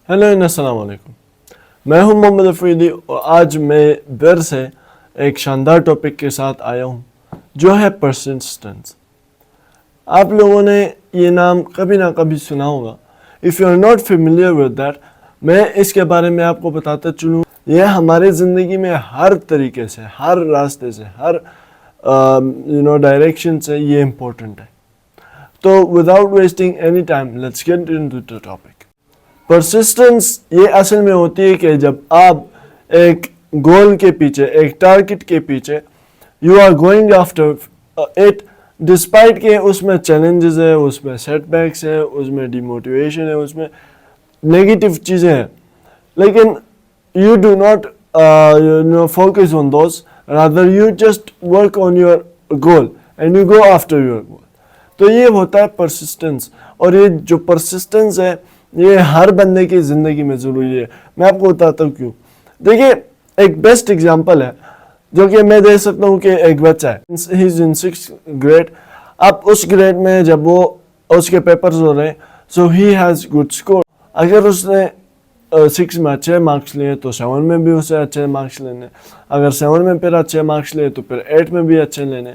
Hello अस्सलाम वालेकुम। मैं हूं मोहम्मद अफरीदी और आज मैं फिर से एक शानदार टॉपिक के साथ आया हूं जो है परसिस्टेंस। आप लोगों ने ये नाम कभी ना कभी सुना होगा। If you are not familiar with that, मैं इसके बारे में आपको बताता चलूँ। ये हमारे ज़िंदगी में हर तरीके से, हर रास्ते से, हर डायरेक्शन से ये इम्पोर्टेंट है। तो without wasting any time, let's get into the topic. Persistence ये असल में होती है कि जब आप एक गोल के पीछे, एक टारगेट के पीछे, you are going after it despite के उसमें चैलेंजेस है, उसमें सेटबैक्स है, उसमें डिमोटिवेशन है, उसमें नेगेटिव चीज़ें हैं, लेकिन you do not focus on those, rather you just work on your goal and you go after your goal. तो ये होता है परसिस्टेंस। और ये जो परसिस्टेंस है ये हर बंदे की ज़िंदगी में ज़रूरी है। मैं आपको बताता हूँ क्यों। देखिए, एक बेस्ट एग्जांपल है जो कि मैं दे सकता हूँ कि एक बच्चा है, he is in 6th grade. अब उस ग्रेड में जब वो उसके पेपर्स हो रहे हैं, सो ही हैज़ गुड स्कोर। अगर उसने 6 में अच्छे मार्क्स लिए तो 7 में भी उसे अच्छे मार्क्स लेने, अगर 7 में फिर अच्छे मार्क्स लिए तो फिर 8 में भी अच्छे लेने।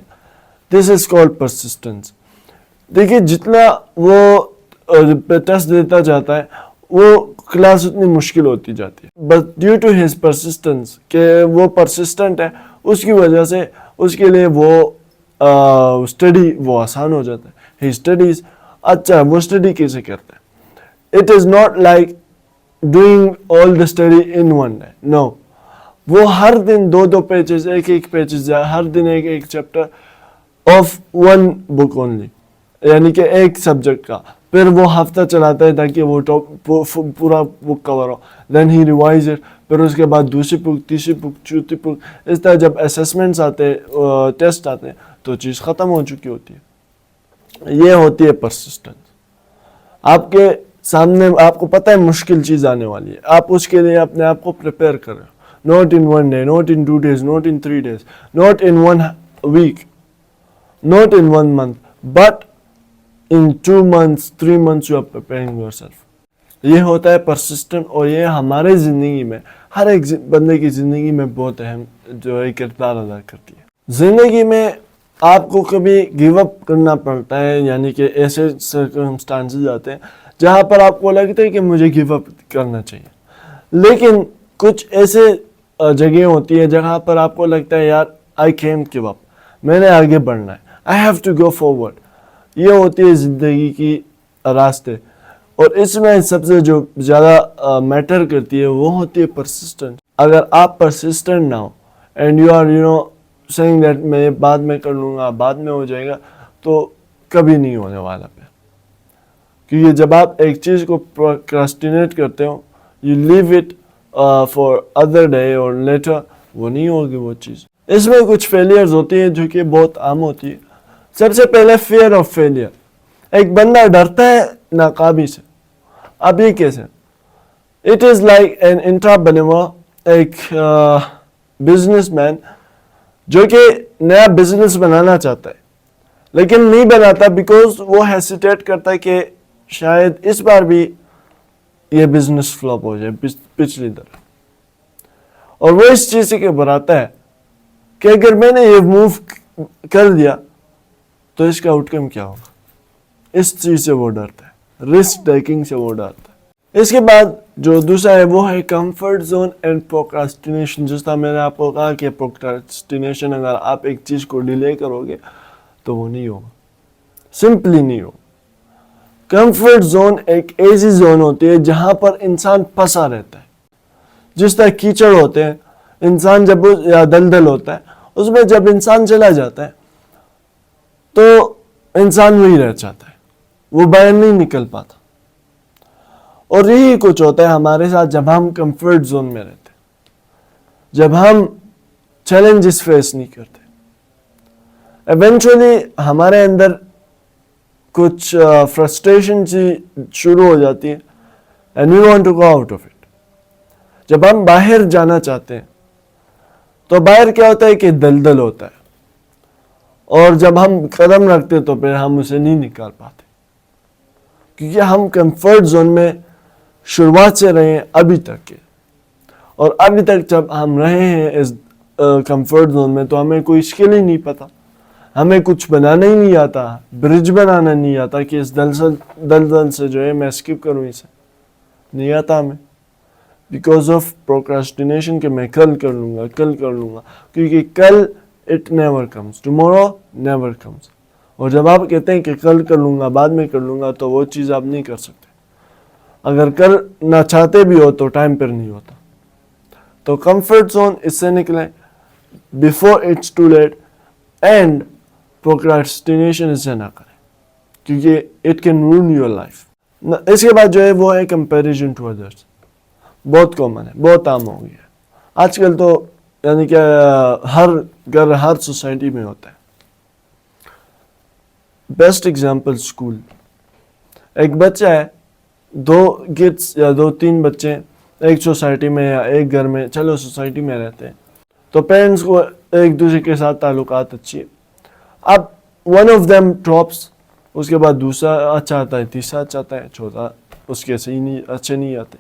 This is called persistence. देखिए, जितना वो टेस्ट देता जाता है वो क्लास उतनी मुश्किल होती जाती है, but due to his persistence, के वो परसिस्टेंट है, उसकी वजह से उसके लिए वो स्टडी वो आसान हो जाता है। He studies. अच्छा, वो स्टडी कैसे करता है? It is not like doing all the study in one day, no. वो हर दिन 2-2 पेजेस, एक पेजेस, हर दिन एक chapter of one book only, यानी कि एक सब्जेक्ट का। फिर वो हफ्ता चलाता है ताकि वो पूरा बुक कवर हो। Then he revise it. फिर उसके बाद दूसरी बुक, तीसरी बुक, चौथी बुक। इस तरह जब असेसमेंट्स आते हैं, टेस्ट आते हैं, तो चीज़ ख़त्म हो चुकी होती है। ये होती है परसिस्टेंस। आपके सामने, आपको पता है मुश्किल चीज़ आने वाली है, आप उसके लिए अपने आप को प्रिपेयर कर रहे हो। Not in 1 day, not in 2 days, not in 3 days, not in 1 week, not in 1 month, but in 2 months, 3 months you are preparing yourself. ये होता है परसिस्टेंट। और ये हमारे ज़िंदगी में, हर एक बंदे की ज़िंदगी में बहुत अहम जो है किरदार अदा करती है। ज़िंदगी में आपको कभी गिव अप करना पड़ता है, यानी कि ऐसे सर्कमस्टांसेस आते हैं जहाँ पर आपको लगता है कि मुझे गिव अप करना चाहिए, लेकिन कुछ ऐसे जगह होती है जहाँ पर आपको लगता है यार आई कैन गिव अप, मैंने आगे बढ़ना है, I have to go forward. ये होती है ज़िंदगी की रास्ते। और इसमें सबसे जो ज़्यादा मैटर करती है वो होती है परसिस्टेंट। अगर आप परसिस्टेंट ना हो and you are saying that मैं बाद में कर लूँगा, बाद में हो जाएगा, तो कभी नहीं होने वाला पे। क्योंकि जब आप एक चीज़ को प्रोक्रास्टिनेट करते हो, you leave it for other day और लेटर, वो नहीं होगी वो चीज़। इसमें कुछ फेलियर्स होती हैं जो कि बहुत आम होती है। सबसे पहले फियर ऑफ फेलियर। एक बंदा डरता है नाकामी से। अब ये कैसे? It is like an entrepreneur, एक बिजनेसमैन जो कि नया बिजनेस बनाना चाहता है लेकिन नहीं बनाता बिकॉज वो हेसिटेट करता है कि शायद इस बार भी ये बिजनेस फ्लॉप हो जाए पिछली तरह। और वो इस चीज़ से घबराता है कि अगर मैंने ये मूव कर दिया तो इसका आउटकम क्या होगा। इस चीज़ से वो डरता है, रिस्क टेकिंग से वो डरता है। इसके बाद जो दूसरा है वो है कंफर्ट जोन एंड प्रोक्रास्टिनेशन। जिस तरह मैंने आपको कहा कि प्रोक्रास्टिनेशन, अगर आप एक चीज़ को डिले करोगे तो वो नहीं होगा, सिंपली नहीं होगा। कंफर्ट जोन एक ऐसी जोन होती है जहाँ पर इंसान फंसा रहता है। जिस तरह कीचड़ होते हैं, इंसान जब या दलदल होता है, उसमें जब इंसान चला जाता है तो इंसान वही रह जाता है, वो बाहर नहीं निकल पाता। और यही कुछ होता है हमारे साथ जब हम कंफर्ट जोन में रहते हैं, जब हम चैलेंजेस फेस नहीं करते। इवेंचुअली हमारे अंदर कुछ फ्रस्ट्रेशन सी शुरू हो जाती है and we want to go out of it. जब हम बाहर जाना चाहते हैं तो बाहर क्या होता है कि दलदल होता है, और जब हम कदम रखते तो फिर हम उसे नहीं निकाल पाते, क्योंकि हम कंफर्ट जोन में शुरुआत से रहे हैं अभी तक के, और अभी तक जब हम रहे हैं इस कंफर्ट जोन में तो हमें कोई स्किल ही नहीं पता, हमें कुछ बनाना ही नहीं आता, ब्रिज बनाना नहीं आता कि इस दलदल से जो है मैं स्किप करूं, इसे नहीं आता हमें, बिकॉज ऑफ प्रोक्रास्टिनेशन कि मैं कल कर लूँगा, क्योंकि call it never comes, tomorrow never comes. और जब आप कहते हैं कि कल कर लूँगा, बाद में कर लूँगा, तो वो चीज़ आप नहीं कर सकते। अगर करना चाहते भी हो तो टाइम पर नहीं होता। तो कंफर्ट जोन इससे निकलें before it's too late, and procrastination इससे ना करें, क्योंकि it can ruin your life. इसके बाद जो है वो है कंपैरिजन टू अदर्स। बहुत कॉमन है, बहुत आम हो गया आजकल, तो यानी कि हर घर, हर सोसाइटी में होता है। Best example school. एक बच्चा है, 2 किड्स या 2-3 बच्चे एक सोसाइटी में या एक घर में, चलो सोसाइटी में रहते हैं, तो पेरेंट्स को एक दूसरे के साथ ताल्लुकात अच्छी है। अब वन ऑफ देम ड्रॉप्स, उसके बाद दूसरा अच्छा आता है, तीसरा अच्छा आता है, चौथा उसके सही नहीं, अच्छे नहीं आते,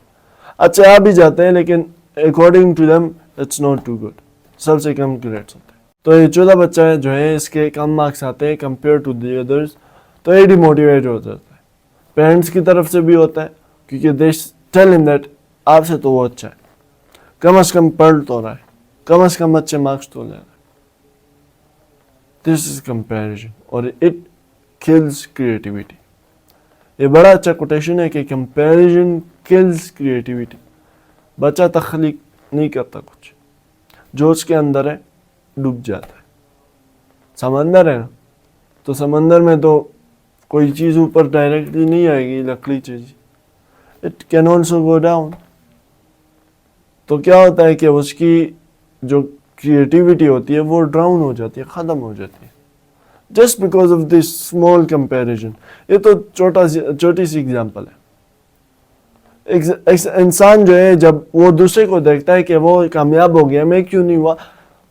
अच्छे आ भी जाते हैं लेकिन according to them it's not too good, सबसे कम ग्रेड्स होते हैं। तो ये 14 बच्चा है जो है, इसके कम मार्क्स आते हैं कंपेयर टू दी अदर्स, तो ये डिमोटिवेट हो जाता है। पेरेंट्स की तरफ से भी होता है, क्योंकि दे टेल हिम दैट आपसे तो वो अच्छा है, कम से कम पढ़ तो रहा है, कम से कम अच्छे मार्क्स तो ले रहा है। दिस इज कंपैरिजन, और इट किल्स क्रिएटिविटी। ये बड़ा अच्छा कोटेशन है कि कंपैरिजन किल्स क्रिएटिविटी। बच्चा तख्लीक नहीं करता कुछ, जो उसके अंदर है डूब जाता है। समंदर है ना, तो समंदर में तो कोई चीज़ ऊपर डायरेक्टली नहीं आएगी, लकड़ी चीज, it can also go down. तो क्या होता है कि उसकी जो क्रिएटिविटी होती है वो ड्राउन हो जाती है, ख़त्म हो जाती है, just because of this small comparison. ये तो छोटी सी एग्जांपल है। इंसान जो है जब वो दूसरे को देखता है कि वो कामयाब हो गया, मैं क्यों नहीं हुआ,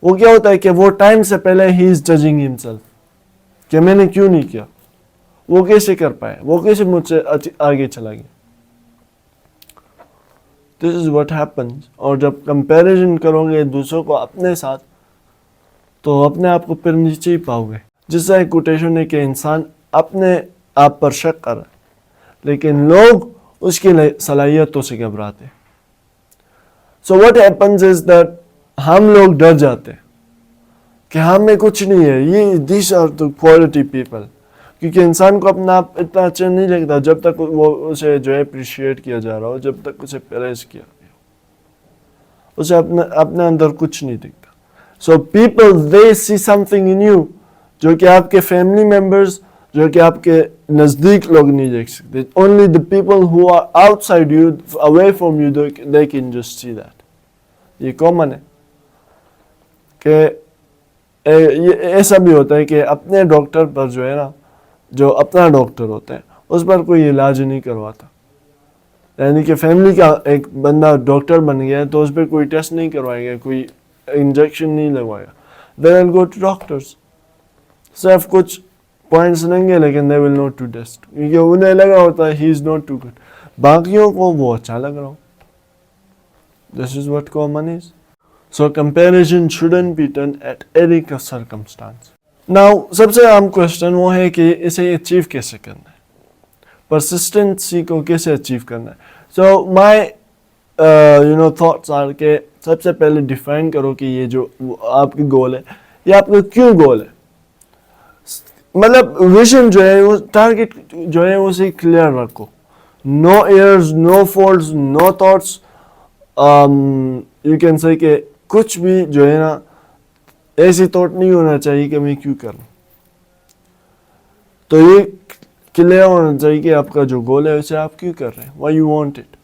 वो क्या होता है कि वो टाइम से पहले ही इज जजिंग हिमसेल्फ कि मैंने क्यों नहीं किया, वो कैसे कर पाया, वो कैसे मुझसे आगे चला गया। This is what happens. और जब कंपैरिजन करोगे दूसरों को अपने साथ, तो अपने आप को फिर नीचे ही पाओगे। जिससे एक कोटेशन है कि इंसान अपने आप पर शक कर रहा है लेकिन लोग उसकी सलाहियतों से घबराते। So what happens is that हम लोग डर जाते हैं कि हम में कुछ नहीं है, ये this are the quality people, क्योंकि इंसान को अपना आप इतना अच्छा नहीं लगता जब तक वो उसे जो है अप्रिशिएट किया जा रहा हो, जब तक उसे प्रेज किया गया, उसे अपने अंदर कुछ नहीं दिखता। So people they see something in you जो कि आपके फैमिली मेंबर्स, जो कि आपके नज़दीक लोग नहीं देख सकते। Only the people who are outside you, away from you, they can just see that. ये कॉमन है कि ये ऐसा भी होता है कि अपने डॉक्टर पर जो है ना, जो अपना डॉक्टर होता है उस पर कोई इलाज नहीं करवाता। यानी कि फैमिली का एक बंदा डॉक्टर बन गया है तो उस पर कोई टेस्ट नहीं करवाएगा, कोई इंजेक्शन नहीं लगवाएगा। They will go to doctors, सिर्फ कुछ पॉइंट्स लेंगे लेकिन they will not to test, क्योंकि उन्हें लगा होता है he is not too good, बाकियों को वो अच्छा लग रहा हो। This is what common is. So comparison shouldn't be done at any circumstance. Now सबसे आम क्वेश्चन वो है कि इसे अचीव कैसे करना है, परसिस्टेंसी को कैसे अचीव करना है। सो माय थॉट्स आर के सबसे पहले डिफाइन करो कि ये जो आपकी गोल है ये आपका क्यों गोल है। मतलब विजन जो है, वो टारगेट जो है उसे क्लियर रखो। No errors, no faults, no thoughts, you can say कि कुछ भी जो है ना ऐसी थॉट नहीं होना चाहिए कि मैं क्यों करूं। तो ये क्लियर होना चाहिए कि आपका जो गोल है उसे आप क्यों कर रहे हैं, why you want it.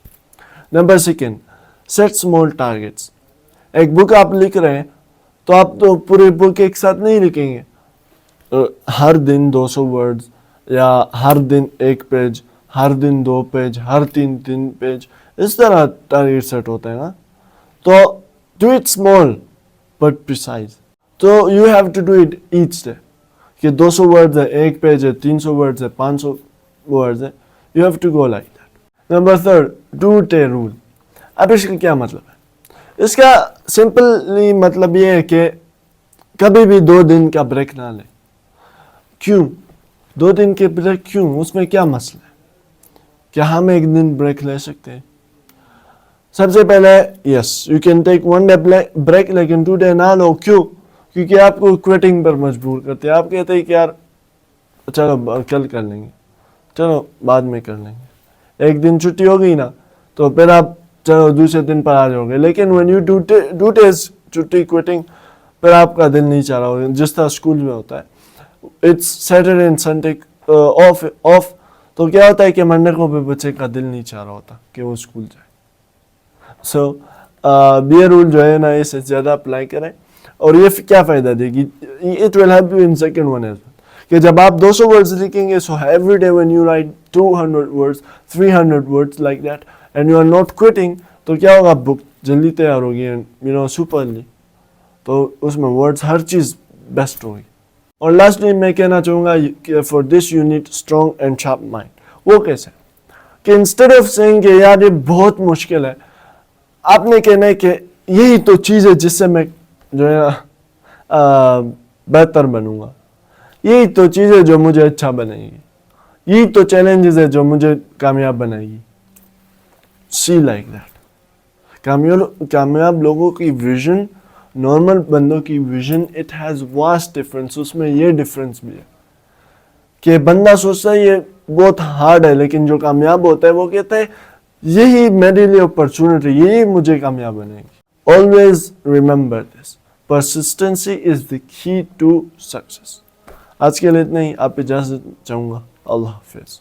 Number second, set small targets. एक बुक आप लिख रहे हैं तो आप तो पूरे बुक एक साथ नहीं लिखेंगे, हर दिन 200 वर्ड्स या हर दिन 1 पेज, हर दिन 2 पेज, हर 3 पेज, इस तरह टारगेट सेट होता है ना। तो do it small but precise. तो you have to do it each day कि 200 वर्ड्स है, 1 पेज है, 300 वर्ड्स है, 500 वर्ड्स है, you have to go like that. Number 3 2-day rule. اب اس کا کیا مطلب ہے؟ اس کا سمپلی مطلب یہ ہے کہ کبھی بھی 2 دن کا بریک نہ لیں. کیوں 2 دن کے بریک کیوں؟ اس میں کیا مسئلہ ہے؟ کیا ہم 1 دن بریک لے سکتے ہیں؟ سب سے پہلے yes you can take 1 day break, لیکن 2 day نہ لو. کیوں؟ کیونکہ آپ کو کوئٹنگ پر مجبور کرتے ہیں. آپ کہتے ہیں کہ یار چلو کل کر لیں گے, چلو بعد میں کر لیں گے. 1 دن چھٹی ہو گئی نا تو پھر آپ چلو دوسرے دن پر آ جاؤ گے. لیکن when you do days چھٹی کوئٹنگ, پھر آپ کا دل نہیں چاہ رہا ہوگا, جس طرح اسکول میں ہوتا ہے it's Saturday and Sunday off, تو کیا ہوتا ہے کہ منڈے کو بھی بچے کا دل نہیں چاہ رہا ہوتا کہ وہ اسکول جائے. سو بی اے رول جو ہے نا اسے زیادہ اپلائی کریں. اور یہ کیا فائدہ دے گی؟ It will help you in second one as well, کہ جب آپ 200 ورڈز لکھیں گے, so every day when you write 200 words 300 words like that and you are not quitting, تو کیا ہوگا؟ بک جلدی تیار ہوگی اینڈ سپرلی, تو اس میں ورڈز ہر چیز بیسٹ ہوگی. اور لاسٹلی میں کہنا چاہوں گا کہ for this you need strong and sharp mind. وہ کیسے؟ کہ انسٹیڈ آف سیئنگ کہ یار یہ بہت مشکل ہے, آپ نے کہنا ہے کہ یہی تو چیز ہے جس سے میں جو ہے نا بہتر بنوں گا, یہی تو چیز ہے جو مجھے اچھا بنائے گی, یہی تو چیلنجز ہے جو مجھے کامیاب بنائے گی. See like that. کامیاب لوگوں کی ویژن, نارمل بندوں کی vision, it has vast difference. اس میں یہ ڈفرینس بھی ہے کہ بندہ سوچتا ہے یہ بہت ہارڈ ہے, لیکن جو کامیاب ہوتا ہے وہ کہتا ہے یہی میرے لیے اپرچونٹی, یہی مجھے کامیاب بنائے گی. آلویز ریممبر دس, پرسسٹنسی از دی کی ٹو سکسیس. آج کے لیے اتنا ہی, آپ اجازت چاہوں گا. اللہ حافظ.